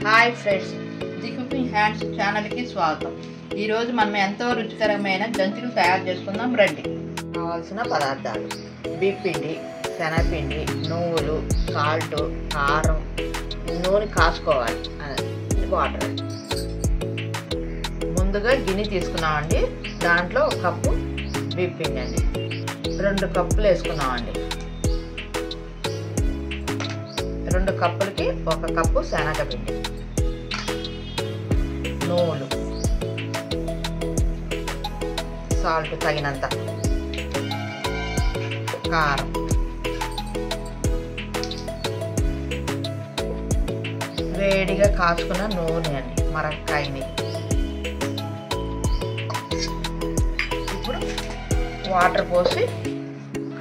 Hi friends, the cooking hands ఛానల్కి స్వాగతం. ఈరోజు మనం ఎంతో రుచికరమైన జంతికలు తయారు చేసుకుందాం రండి. కావాల్సిన పదార్థాలు: బియ్యపిండి, శనగపిండి, నువ్వులు, సాల్ట్, కారం, నూనె కాసుకోవాలి, వాటర్. ముందుగా గిన్నె తీసుకున్నామండి. దాంట్లో ఒక కప్పు బియ్యపిండి అండి, 2 కప్పులు వేసుకున్నామండి. 2 కప్పులకి 1 కప్పు శనగపిండి, నువ్వులు, సాల్ట్ తగినంత, కారం, వేడిగా కాచుకున్న నూనె అండి, మరక్కాయని. ఇప్పుడు వాటర్ పోసి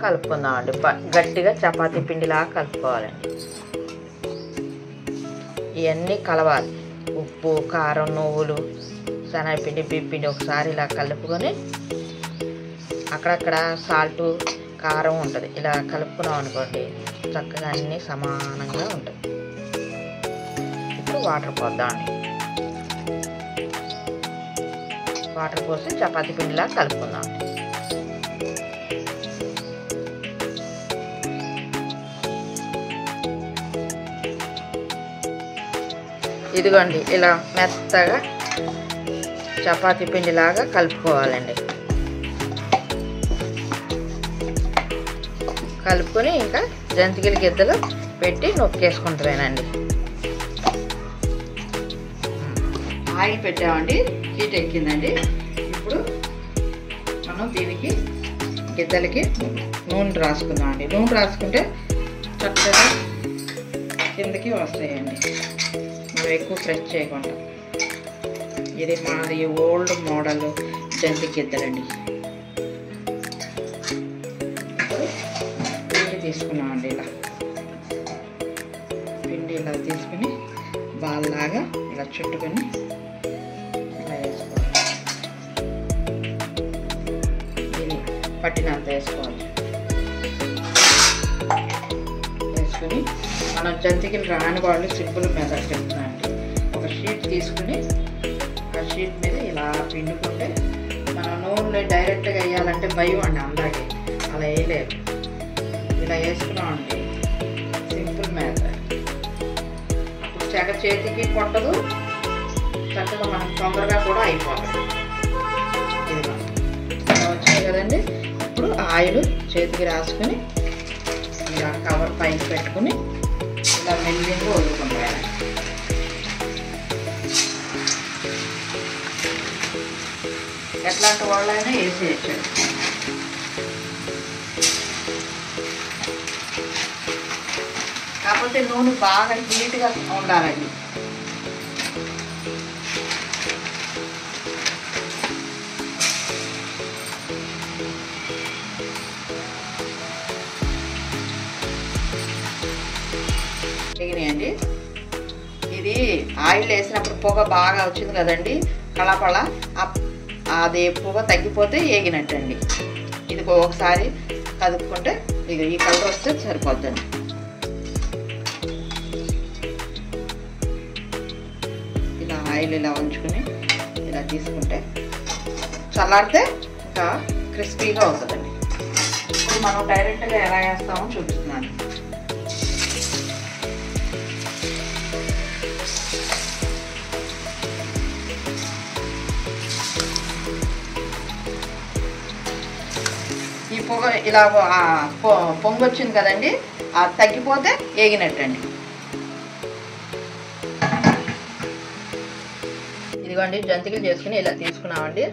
కలుపుకుందామండి. గట్టిగా చపాతీ పిండిలాగా కలుపుకోవాలండి. ఇవన్నీ కలవాలి. ఉప్పు, కారం, నువ్వులు, శనగపిండి, బియ్యపిండి ఒకసారి ఇలా కలుపుకొని, అక్కడక్కడ సాల్టు, కారం ఉంటుంది. ఇలా కలుపుకున్నాం అనుకోండి, చక్కగా అన్నీ సమానంగా ఉంటుంది. ఇప్పుడు వాటర్ పోద్దామండి. వాటర్ పోసి చపాతీ పిండిలా కలుపుకుందాం. ఇదిగోండి, ఇలా మెత్తగా చపాతీ పిండిలాగా కలుపుకోవాలండి. కలుపుకొని ఇంకా జంతికల గిద్దలు పెట్టి నొక్కేసుకుంటామేనండి. ఆయిల్ పెట్టామండి, హీట్ ఎక్కిందండి. ఇప్పుడు మనం దీనికి గిద్దలకి నూనె రాసుకుందామండి. నూనె రాసుకుంటే చక్కగా కిందకి వస్తాయండి, మనం ఎక్కువ ప్రెస్ చేయకుండా. ఇది మాది ఓల్డ్ మోడల్ జంతిక గిద్దలండి. పిండి తీసుకున్నామండి. ఇలా పిండి ఇలా తీసుకుని బాల్లాగా ఇలా చుట్టుకొని ఇలా వేసుకోవాలి. ఇది పట్టినంత వేసుకోవాలి. వేసుకొని మనం జంతికలు రాని వాళ్ళు సింపుల్ మెథడ్ చెప్తున్నానండి. ఒక షీట్ తీసుకుని ఆ షీట్ మీద ఇలా పిండుకుంటే, మనం నూనెలో డైరెక్ట్గా వేయాలంటే భయం అండి అందరికీ, అలా వేయలేదు. ఇలా వేసుకున్నామండి, సింపుల్ మెథడ్. అప్పుడు చేతికి కొట్టదు, చక్కగా మనకు తొందరగా కూడా అయిపోతుంది. ఇది వచ్చాయి కదండి. ఇప్పుడు ఆయిల్ చేతికి రాసుకుని ఇలా కవర్ పైన పెట్టుకుని ఇలా మెల్లిగా వదులుకుంటారు. ఎట్లాంటి వాళ్ళైనా వేసేయచ్చు. కాకపోతే నూనె బాగా హీట్గా ఉండాలండి. అండి, ఇది ఆయిల్ వేసినప్పుడు పొగ బాగా వచ్చింది కదండి, కళపళ. అది పొగ తగ్గిపోతే ఏగినట్టండి. ఇది ఒకసారి కదుపుకుంటే ఇక ఈ కలర్ వస్తే సరిపోద్దండి. ఇలా ఆయిల్ ఇలా ఉంచుకుని ఇలా తీసుకుంటే చల్లారితే ఇంకా క్రిస్పీగా అవుతుందండి. ఇప్పుడు మనం డైరెక్ట్గా ఎలా వేస్తామో చూపిస్తున్నాను. ఈ పొగ ఇలా పొంగు వచ్చింది కదండి, అది తగ్గిపోతే ఏగినట్టండి. ఇదిగోండి, జంతికలు చేసుకుని ఇలా తీసుకున్నామండి.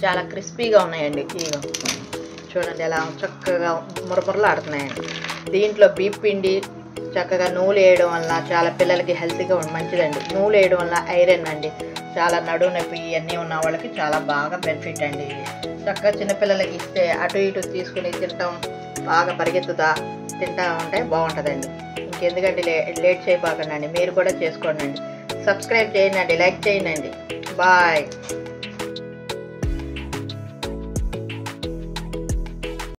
చాలా క్రిస్పీగా ఉన్నాయండి. ఇదిగో చూడండి, ఎలా చక్కగా మురమురలు ఆడుతున్నాయండి. దీంట్లో బియ్యపిండి చక్కగా నూనె వేయడం వల్ల చాలా పిల్లలకి హెల్తీగా మంచిదండి. నూనె వేయడం వల్ల ఐరన్ అండి, చాలా నడుము నొప్పి ఇవన్నీ ఉన్న వాళ్ళకి చాలా బాగా బెనిఫిట్ అండి. ఇది చక్కగా చిన్నపిల్లలకి ఇస్తే అటు ఇటు తీసుకుని తింటాం, బాగా పరిగెత్తుతా తింటా ఉంటే బాగుంటుందండి. ఇంకెందుకంటే లేట్ చేయబాకండి, మీరు కూడా చేసుకోండి. సబ్స్క్రైబ్ చేయండి, లైక్ చేయండి. బాయ్.